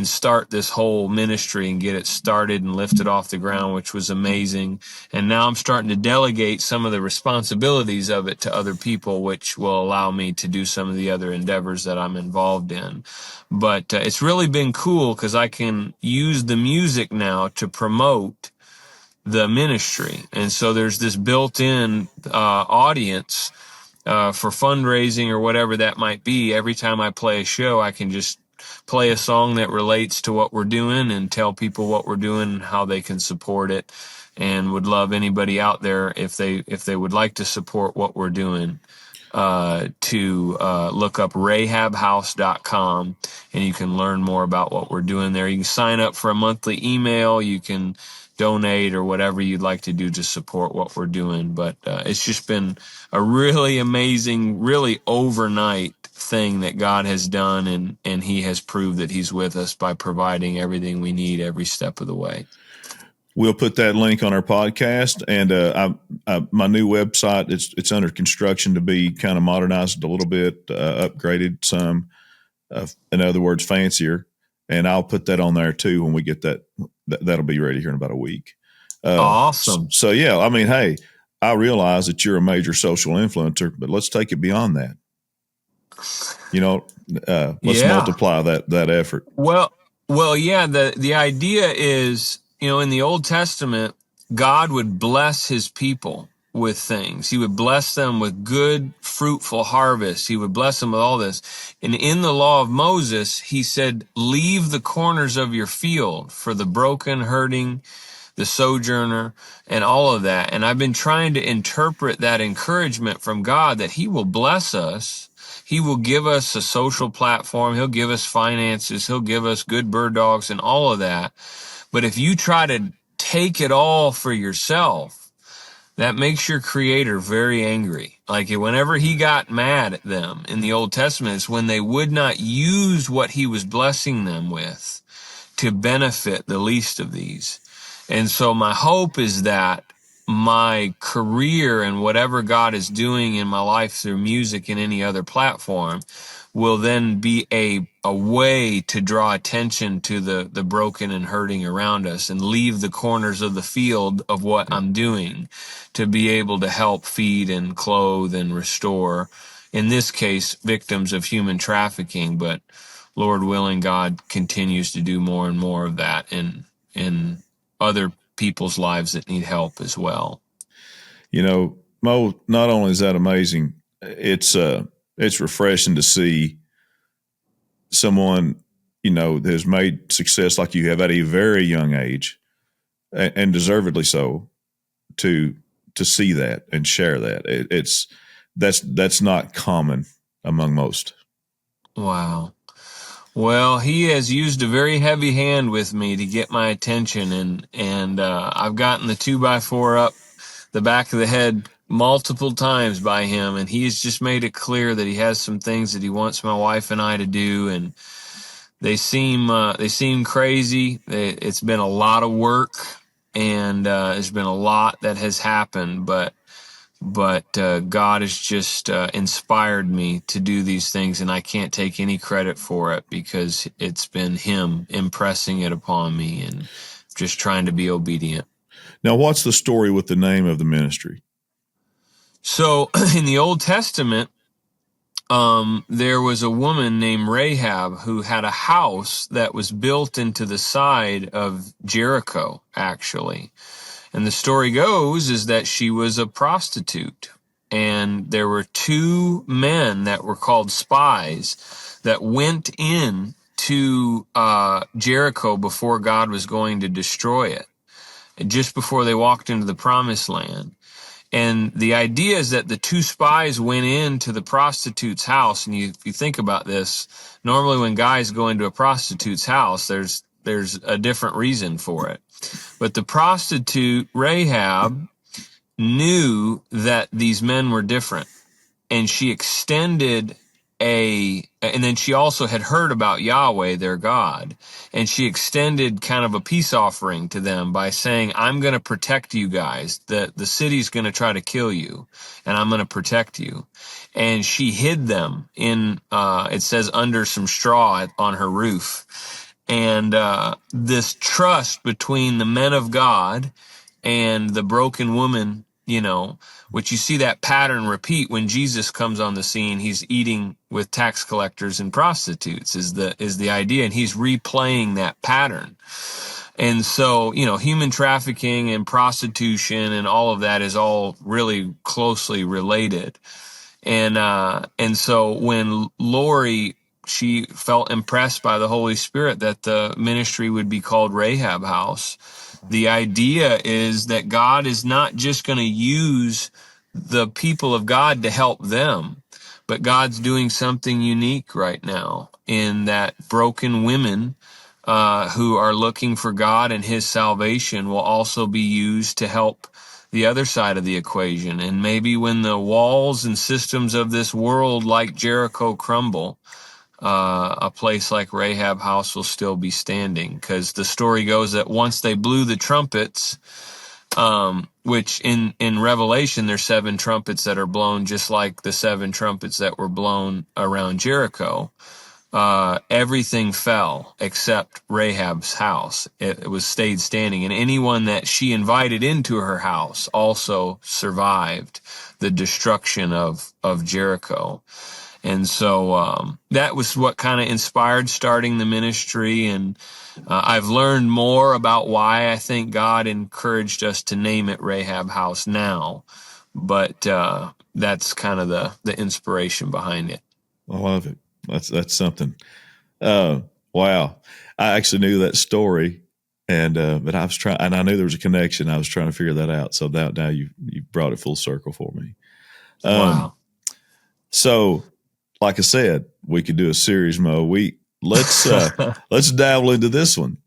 start this whole ministry and get it started and lifted off the ground, which was amazing. And now I'm starting to delegate some of the responsibilities of it to other people, which will allow me to do some of the other endeavors that I'm involved in. But it's really been cool because I can use the music now to promote the ministry. And so there's this built-in audience for fundraising or whatever that might be. Every time I play a show, I can just play a song that relates to what we're doing and tell people what we're doing and how they can support it. And would love anybody out there, if they would like to support what we're doing, to look up rahabhouse.com, and you can learn more about what we're doing there. You can sign up for a monthly email. You can donate or whatever you'd like to do to support what we're doing. But it's just been a really amazing, really overnight thing that God has done, and he has proved that he's with us by providing everything we need every step of the way. We'll put that link on our podcast, and my new website, it's under construction to be kind of modernized a little bit, upgraded some, in other words, fancier. And I'll put that on there too when we get that. That'll be ready here in about a week. Awesome. So yeah, I mean, hey, I realize that you're a major social influencer, but let's take it beyond that. Let's multiply that effort. Well, yeah. The idea is, in the Old Testament, God would bless his people with things. He would bless them with good, fruitful harvests. He would bless them with all this. And in the law of Moses, he said, leave the corners of your field for the broken, hurting, the sojourner, and all of that. And I've been trying to interpret that encouragement from God that he will bless us. He will give us a social platform. He'll give us finances. He'll give us good bird dogs and all of that. But if you try to take it all for yourself, that makes your creator very angry. Like whenever he got mad at them in the Old Testament, it's when they would not use what he was blessing them with to benefit the least of these. And so my hope is that my career and whatever God is doing in my life through music and any other platform will then be a way to draw attention to the broken and hurting around us and leave the corners of the field of what I'm doing to be able to help feed and clothe and restore, in this case, victims of human trafficking. But Lord willing, God continues to do more and more of that in other people's lives that need help as well. Mo, not only is that amazing, it's refreshing to see someone, that has made success like you have at a very young age, and deservedly so, to see that and share that. That's not common among most. Wow. Well, he has used a very heavy hand with me to get my attention, and I've gotten the 2x4 up the back of the head multiple times by him, and he's just made it clear that he has some things that he wants my wife and I to do, and they seem crazy. It's been a lot of work, and there's been a lot that has happened, but God has just inspired me to do these things, and I can't take any credit for it because it's been him impressing it upon me and just trying to be obedient. Now, what's the story with the name of the ministry? So in the Old Testament, there was a woman named Rahab who had a house that was built into the side of Jericho, actually. And the story goes is that she was a prostitute. And there were two men that were called spies that went in to Jericho before God was going to destroy it, just before they walked into the promised land. And the idea is that the two spies went into the prostitute's house. And if you think about this, normally when guys go into a prostitute's house, there's There's a different reason for it. But the prostitute Rahab knew that these men were different, and she extended and then she also had heard about Yahweh, their God, and she extended kind of a peace offering to them by saying, I'm going to protect you guys. The city's going to try to kill you, and I'm going to protect you. And she hid them in, it says, under some straw on her roof. And this trust between the men of God and the broken woman, which you see that pattern repeat when Jesus comes on the scene. He's eating with tax collectors and prostitutes is the idea, and he's replaying that pattern. And so, human trafficking and prostitution and all of that is all really closely related. And so when Lori, she felt impressed by the Holy Spirit that the ministry would be called Rahab House. The idea is that God is not just going to use the people of God to help them, but God's doing something unique right now in that broken women who are looking for God and his salvation will also be used to help the other side of the equation. And maybe when the walls and systems of this world like Jericho crumble, a place like Rahab House will still be standing, because the story goes that once they blew the trumpets, which in Revelation there's 7 trumpets that are blown just like the 7 trumpets that were blown around Jericho. Everything fell except Rahab's house. It was stayed standing, and anyone that she invited into her house also survived the destruction of Jericho. And so that was what kind of inspired starting the ministry. And I've learned more about why I think God encouraged us to name it Rahab House now. But that's kind of the inspiration behind it. I love it. That's something. Wow. I actually knew that story, and but I was trying, and I knew there was a connection. I was trying to figure that out. So now you brought it full circle for me. Wow. So, like I said, we could do a series, Mo. Let's dabble into this one.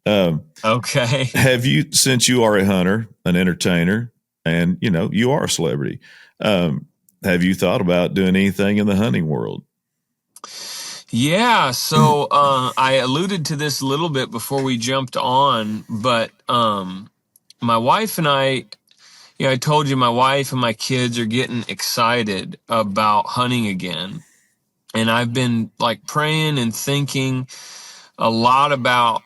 Okay. Have you, since you are a hunter, an entertainer, and you are a celebrity, have you thought about doing anything in the hunting world? Yeah, so I alluded to this a little bit before we jumped on, but my wife and I told you my wife and my kids are getting excited about hunting again. And I've been like praying and thinking a lot about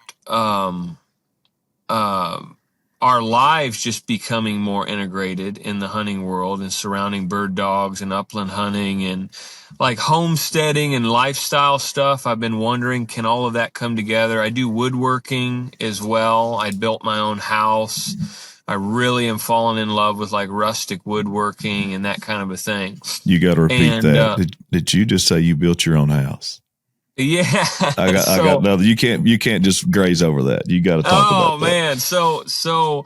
our lives just becoming more integrated in the hunting world and surrounding bird dogs and upland hunting and like homesteading and lifestyle stuff. I've been wondering, can all of that come together? I do woodworking as well. I built my own house. I really am falling in love with like rustic woodworking and that kind of a thing. You got to repeat that. Did you just say you built your own house? Yeah. I got nothing. You can't just graze over that. You got to talk about that. Oh man. So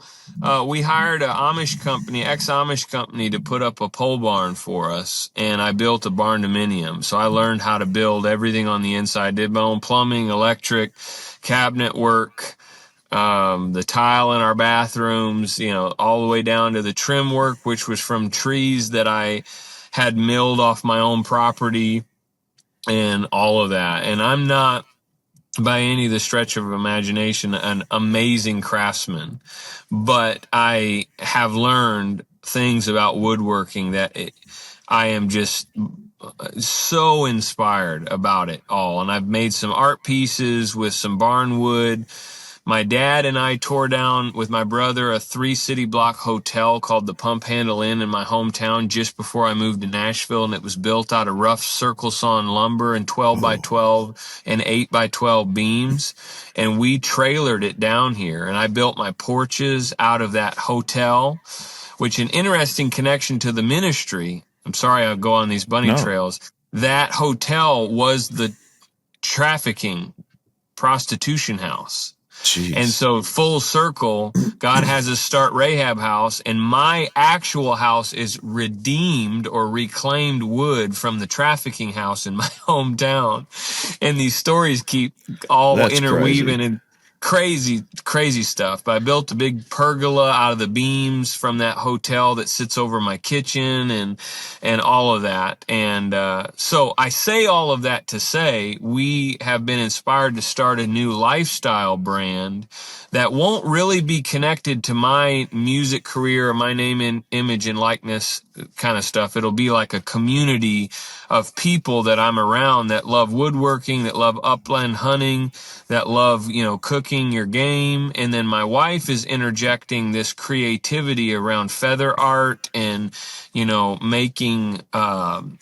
we hired an ex-Amish company to put up a pole barn for us, and I built a barn dominium. So I learned how to build everything on the inside. Did my own plumbing, electric, cabinet work, the tile in our bathrooms, all the way down to the trim work, which was from trees that I had milled off my own property and all of that. And I'm not by any the stretch of imagination an amazing craftsman, but I have learned things about woodworking that I am just so inspired about it all. And I've made some art pieces with some barn wood. My dad and I tore down with my brother a 3-city block hotel called the Pump Handle Inn in my hometown just before I moved to Nashville, and it was built out of rough circle sawn lumber and 12 by 12 and 8 by 12 beams, and we trailered it down here. And I built my porches out of that hotel, which an interesting connection to the ministry. I'm sorry I go on these bunny trails. That hotel was the trafficking prostitution house. Jeez. And so full circle, God has us start Rahab House, and my actual house is redeemed or reclaimed wood from the trafficking house in my hometown. And these stories keep all interweaving. crazy stuff. But I built a big pergola out of the beams from that hotel that sits over my kitchen and all of that. And so I say all of that to say we have been inspired to start a new lifestyle brand that won't really be connected to my music career or my name and image and likeness kind of stuff. It'll be like a community of people that I'm around that love woodworking, that love upland hunting, that love, cooking your game. And then my wife is interjecting this creativity around feather art and, making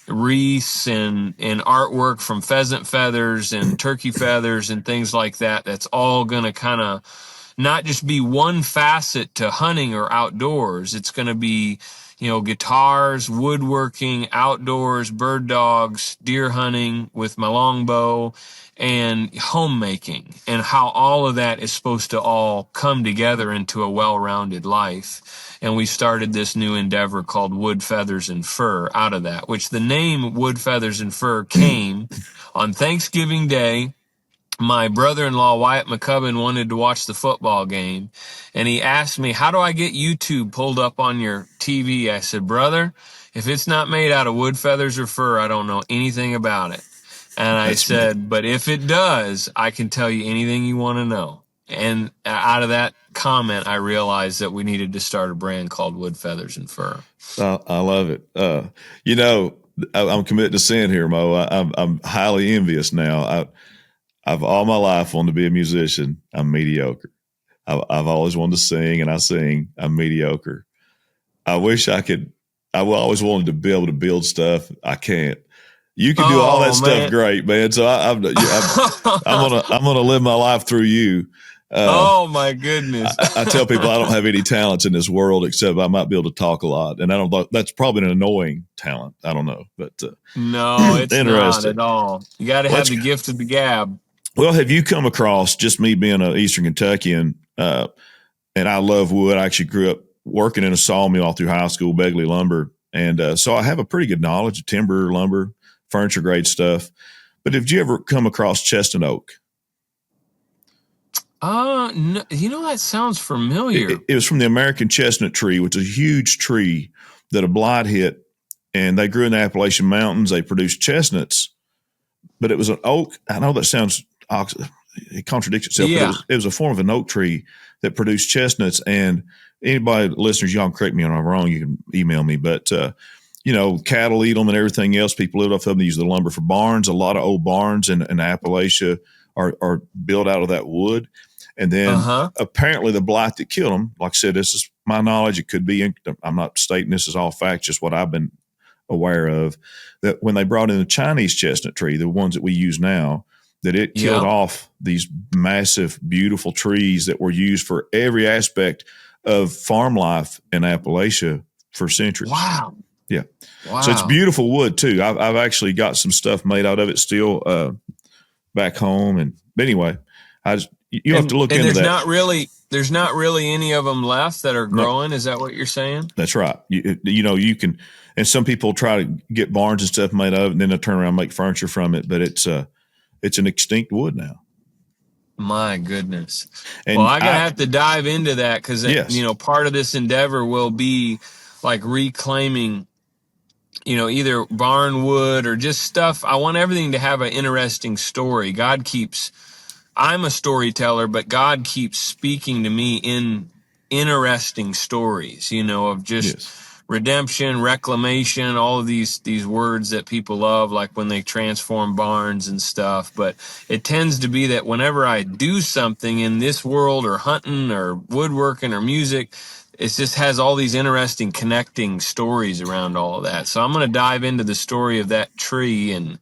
wreaths and artwork from pheasant feathers and turkey feathers and things like that. That's all going to kind of not just be one facet to hunting or outdoors. It's going to be, guitars, woodworking, outdoors, bird dogs, deer hunting with my longbow, and homemaking, and how all of that is supposed to all come together into a well-rounded life. And we started this new endeavor called Wood, Feathers, and Fur out of that, which the name Wood, Feathers, and Fur came on Thanksgiving Day. My brother-in-law, Wyatt McCubbin, wanted to watch the football game, and he asked me, how do I get YouTube pulled up on your TV? I said, brother, if it's not made out of wood, feathers, or fur, I don't know anything about it. And I said, but if it does, I can tell you anything you want to know. And out of that comment, I realized that we needed to start a brand called Wood, Feathers, and Fur. I love it. I'm committed to sin here, Mo. I'm highly envious now. I've all my life wanted to be a musician. I'm mediocre. I've always wanted to sing, and I sing. I'm mediocre. I wish I could. I always wanted to be able to build stuff. I can't. You can do all that stuff great, man. So I'm gonna live my life through you. Oh my goodness! I tell people I don't have any talents in this world except I might be able to talk a lot, and I don't. That's probably an annoying talent. I don't know, but no, it's not at all. You got to have the gift of the gab. Well, have you come across, just me being an Eastern Kentuckian, and I love wood. I actually grew up working in a sawmill all through high school, Begley Lumber, and so I have a pretty good knowledge of timber, lumber, furniture grade stuff. But have you ever come across chestnut oak? No, that sounds familiar. It was from the American chestnut tree, which is a huge tree that a blight hit, and they grew in the Appalachian Mountains. They produced chestnuts, but it was an oak. I know that sounds, it contradicts itself, but it was a form of an oak tree that produced chestnuts. And anybody, listeners, y'all can correct me if I'm wrong, you can email me, but cattle eat them and everything else. People live off of them. They use the lumber for barns. A lot of old barns in Appalachia are built out of that wood. And then apparently the blight that killed them, like I said, this is my knowledge. It could be, I'm not stating this is all facts, just what I've been aware of, that when they brought in the Chinese chestnut tree, the ones that we use now, that it killed off these massive, beautiful trees that were used for every aspect of farm life in Appalachia for centuries. Wow. Yeah. Wow. So it's beautiful wood too. I've actually got some stuff made out of it still back home. And anyway, you have to look into that. There's not really any of them left that are growing. No. Is that what you're saying? That's right. You can, and some people try to get barns and stuff made of it, and then they turn around and make furniture from it. But it's an extinct wood now. My goodness. And well, have to dive into that because, part of this endeavor will be like reclaiming, either barn wood or just stuff. I want everything to have an interesting story. I'm a storyteller, but God keeps speaking to me in interesting stories, of just redemption, reclamation, all of these words that people love, like when they transform barns and stuff. But it tends to be that whenever I do something in this world or hunting or woodworking or music, it just has all these interesting connecting stories around all of that. So I'm going to dive into the story of that tree and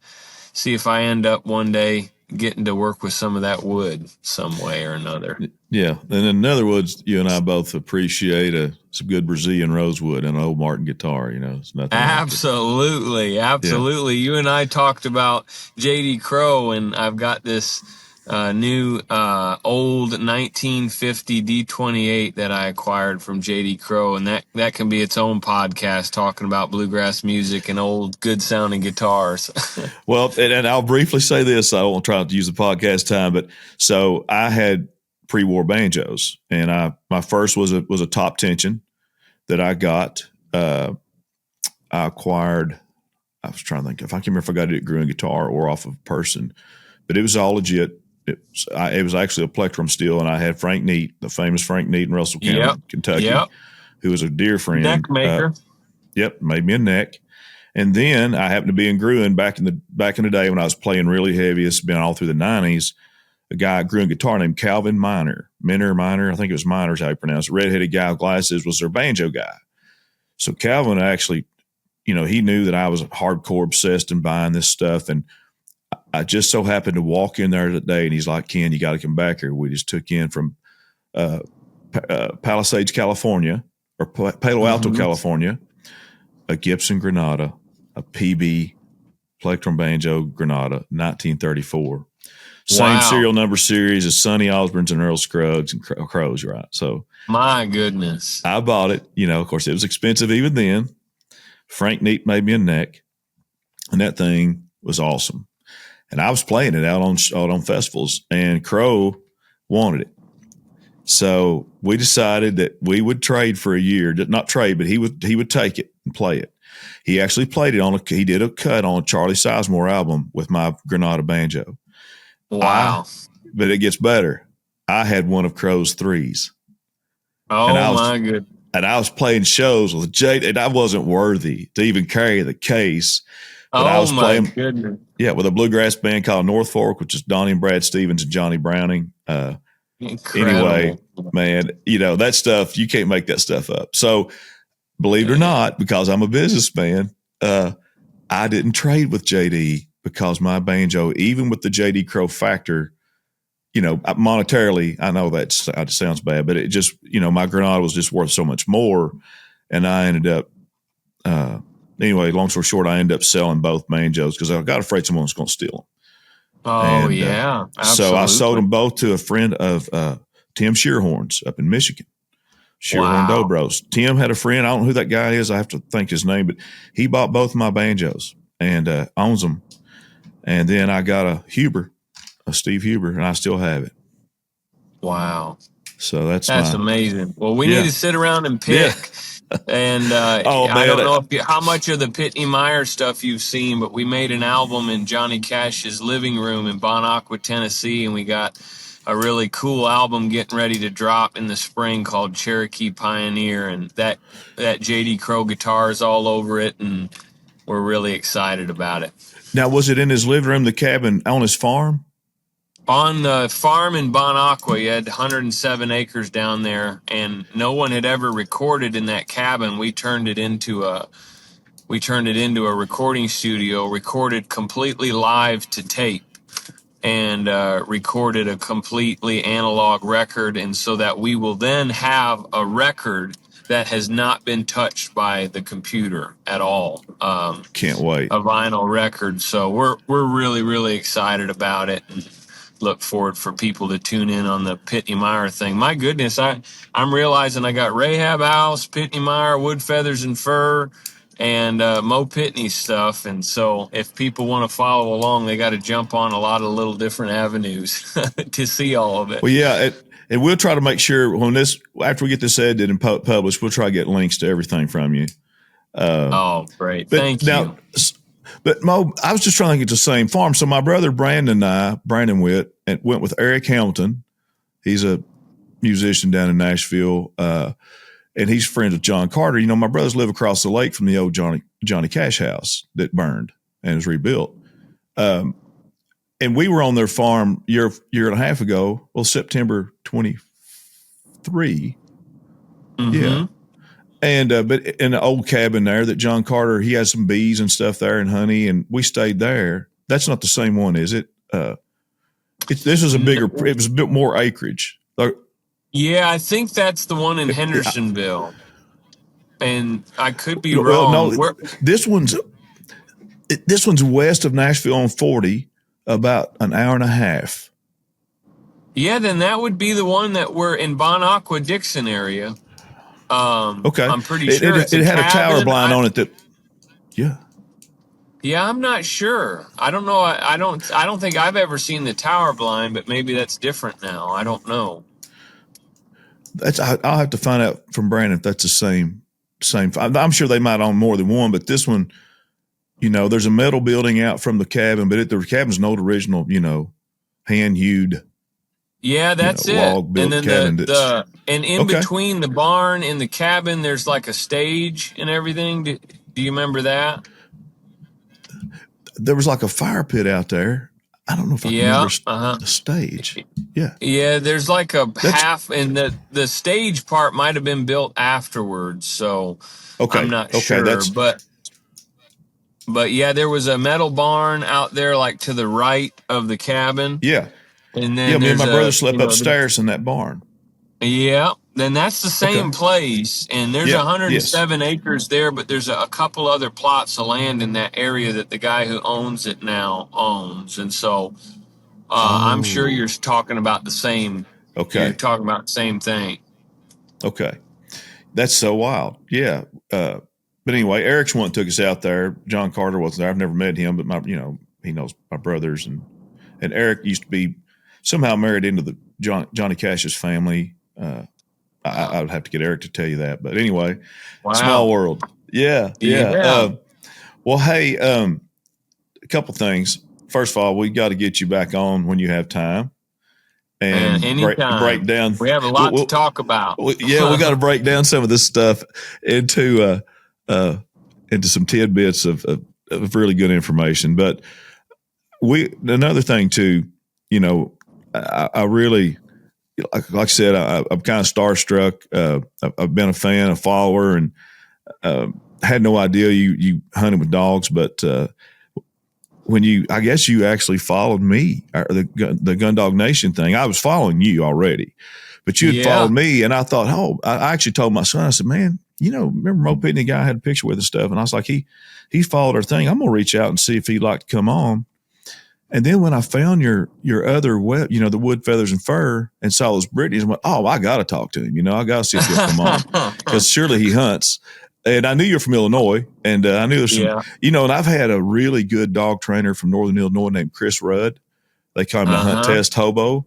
see if I end up one day getting to work with some of that wood some way or another. Yeah. And in other words, you and I both appreciate some good Brazilian rosewood and an old Martin guitar, it's nothing. Absolutely. Like absolutely. Yeah. You and I talked about J.D. Crowe, and I've got this new old 1950 D28 that I acquired from J.D. Crowe, and that can be its own podcast talking about bluegrass music and old good sounding guitars. Well, and I'll briefly say this. I won't try to use the podcast time, but so I had pre-war banjos, and my first was a top tension that I got. I acquired. I was trying to think if I can remember if I got it at Gruen Guitar or off of a person, but it was all legit. It was actually a plectrum steel, and I had Frank Neat, the famous Frank Neat in Russell County, Kentucky, who was a dear friend. Neck maker. Made me a neck. And then I happened to be in Gruen back in the day when I was playing really heavy. It's been all through the 90s. A guy at Gruen Guitar named Calvin Minor, I think it was Minor's how you pronounce it. Redheaded guy with glasses was their banjo guy. So Calvin actually, he knew that I was hardcore obsessed in buying this stuff. And I just so happened to walk in there that day, and he's like, Ken, you got to come back here. We just took in from Palisades, California, or Palo Alto, California, a Gibson Granada, a PB plectrum banjo Granada, 1934. Same serial number series as Sonny Osborne's and Earl Scruggs and Crows, right? So, my goodness, I bought it. Of course, it was expensive even then. Frank Neat made me a neck, and that thing was awesome. And I was playing it out on festivals, and Crow wanted it. So we decided that we would trade for a year. Not trade, but he would take it and play it. He actually played it he did a cut on a Charlie Sizemore album with my Granada banjo. Wow. But it gets better. I had one of Crow's threes. Oh, my goodness. And I was playing shows with Jade, and I wasn't worthy to even carry the case. But I was playing, goodness. Yeah, with a bluegrass band called North Fork, which is Donnie and Brad Stevens and Johnny Browning. Anyway, man, that stuff, you can't make that stuff up. So believe it or not, because I'm a businessman, I didn't trade with JD because my banjo, even with the JD Crow factor, monetarily, I know that sounds bad, but it just, my Granada was just worth so much more. And I ended up, anyway, long story short, I ended up selling both banjos because I got afraid someone was going to steal them. Oh, yeah. So I sold them both to a friend of Tim Shearhorn's up in Michigan. Shearhorn Dobros. Tim had a friend. I don't know who that guy is. I have to think his name, but he bought both of my banjos and owns them. And then I got a Steve Huber, and I still have it. Wow. So that's amazing. Well, we need to sit around and pick. Yeah. And I don't know how much of the Pitney Meyer stuff you've seen, but we made an album in Johnny Cash's living room in Bon Aqua, Tennessee, and we got a really cool album getting ready to drop in the spring called Cherokee Pioneer, and that JD Crow guitar is all over it, and we're really excited about it. Now, was it in his living room, the cabin, on his farm? On the farm in Bon Aqua, you had 107 acres down there, and no one had ever recorded in that cabin. We turned it into a recording studio, recorded completely live to tape, and recorded a completely analog record, and so that we will then have a record that has not been touched by the computer at all. Can't wait. A vinyl record. So we're really, really excited about it, and look forward for people to tune in on the Pitney Meyer thing. My goodness, I'm realizing I got Rahab House, Pitney Meyer, Wood, Feathers, and Fur, and Mo Pitney stuff. And so if people want to follow along, they got to jump on a lot of little different avenues to see all of it. Well, yeah, and we'll try to make sure after we get this edited and published, we'll try to get links to everything from you. Great. Thank you. But Mo, I was just trying to get the same farm. So my brother Brandon Witt, went with Eric Hamilton. He's a musician down in Nashville, and he's friends with John Carter. My brothers live across the lake from the old Johnny Cash house that burned and was rebuilt. And we were on their farm year and a half ago. Well, September 23. Mm-hmm. Yeah. And but in the old cabin there that John Carter, he has some bees and stuff there and honey, and we stayed there. That's not the same one, is it? This is it was a bit more acreage. Yeah, I think that's the one in Hendersonville. And I could be wrong. No, this one's west of Nashville on 40, about an hour and a half. Yeah, then that would be the one that we're in Bon Aqua, Dixon area. Okay, I'm pretty sure it had a tower blind on it. Yeah, I'm not sure. I don't know. I don't think I've ever seen the tower blind, but maybe that's different now. I don't know. I'll have to find out from Brandon if that's the same. I'm sure they might own more than one, but this one, there's a metal building out from the cabin, but the cabin's an old original, hand hewed. Yeah, that's it. Log built cabin. And in between the barn and the cabin, there's like a stage and everything. Do you remember that? There was like a fire pit out there. I don't know if I can remember the stage. Yeah. Yeah, there's like half, and the stage part might have been built afterwards, so I'm not sure. But yeah, there was a metal barn out there, like to the right of the cabin. Yeah. And then me and my brother slept upstairs in that barn. Yeah, then that's the same place, and there's 107 acres there, but there's a couple other plots of land in that area that the guy who owns it now owns, and so I'm sure you're talking about the same. Okay, you're talking about the same thing. Okay, that's so wild. Yeah, but anyway, Eric's one took us out there. John Carter wasn't there. I've never met him, but he knows my brothers, and Eric used to be somehow married into the Johnny Cash's family. I would have to get Eric to tell you that, but anyway, small world. Yeah. Well, hey, a couple things. First of all, we got to get you back on when you have time, and break down. We have a lot to talk about. We got to break down some of this stuff into some tidbits of really good information. But another thing too, I really. Like I said, I'm kind of starstruck. I've been a fan, a follower, and had no idea you hunted with dogs. But I guess you actually followed me, or the Gundog Nation thing. I was following you already, but you had followed me, and I thought, I actually told my son, I said, man, remember Mo Pitney guy I had a picture with and stuff, and I was like, he followed our thing. I'm gonna reach out and see if he'd like to come on. And then when I found your other web, the wood, feathers, and fur, and saw those Brittany's, I went, I got to talk to him. I got to see if he'll come on, because surely he hunts. And I knew you're from Illinois, and I knew there's some, and I've had a really good dog trainer from Northern Illinois named Chris Rudd. They call him the Hunt Test Hobo.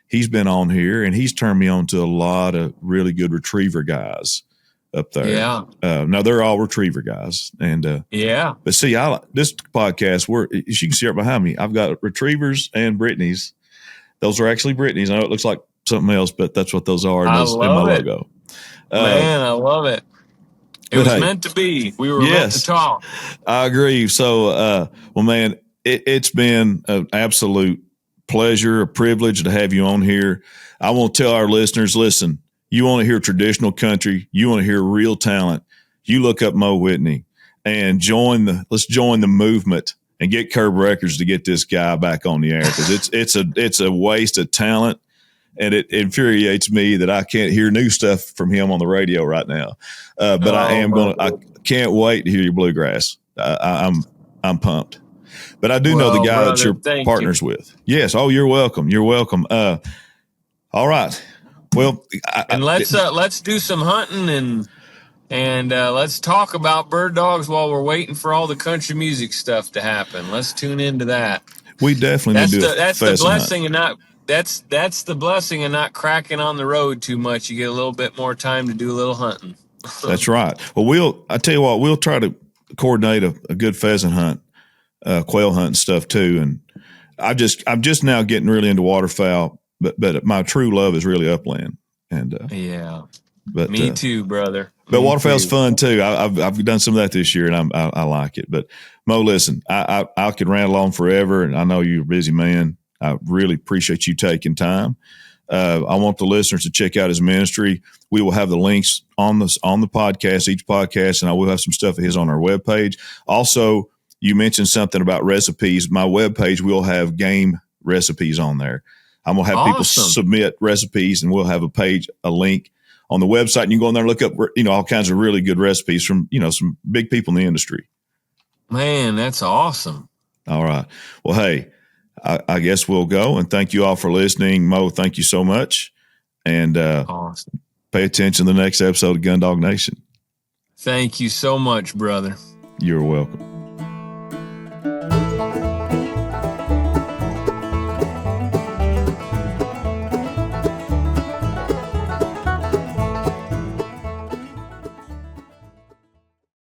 He's been on here, and he's turned me on to a lot of really good retriever guys up there. Yeah. Now they're all retriever guys, and But see, this podcast, as you can see right behind me, I've got retrievers and Brittany's. Those are actually Brittany's. I know it looks like something else, but that's what those are in my logo. Man, I love it. It was meant to be. We were meant to talk. I agree. So, well, man, it's been an absolute pleasure, a privilege to have you on here. I want to tell our listeners, listen. You want to hear traditional country. You want to hear real talent. You look up Mo Pitney and let's join the movement and get Curb Records to get this guy back on the air, because it's a waste of talent, and it infuriates me that I can't hear new stuff from him on the radio right now. But I can't wait to hear your bluegrass. I'm pumped. But I do know the guy that you're partners with. Yes. Oh, you're welcome. You're welcome. All right. Well, let's do some hunting and let's talk about bird dogs while we're waiting for all the country music stuff to happen. Let's tune into that. We definitely need to do that's the blessing hunt. And not that's the blessing of not cracking on the road too much. You get a little bit more time to do a little hunting. That's right. Well, I tell you what, we'll try to coordinate a good pheasant hunt, quail hunt and stuff too. And I'm just now getting really into waterfowl. But my true love is really upland, and but me too, brother. But waterfowl's fun too. I've done some of that this year, and I like it. But Mo, listen, I could rant on forever, and I know you're a busy man. I really appreciate you taking time. I want the listeners to check out his ministry. We will have the links on the podcast, each podcast, and I will have some stuff of his on our webpage. Also, you mentioned something about recipes. My webpage will have game recipes on there. I'm going to have people submit recipes, and we'll have a link on the website, and you can go in there and look up, all kinds of really good recipes from, some big people in the industry. Man, that's awesome. All right. Well, hey, I guess we'll go, and thank you all for listening. Mo, thank you so much. And awesome. Pay attention to the next episode of Gundog Nation. Thank you so much, brother. You're welcome.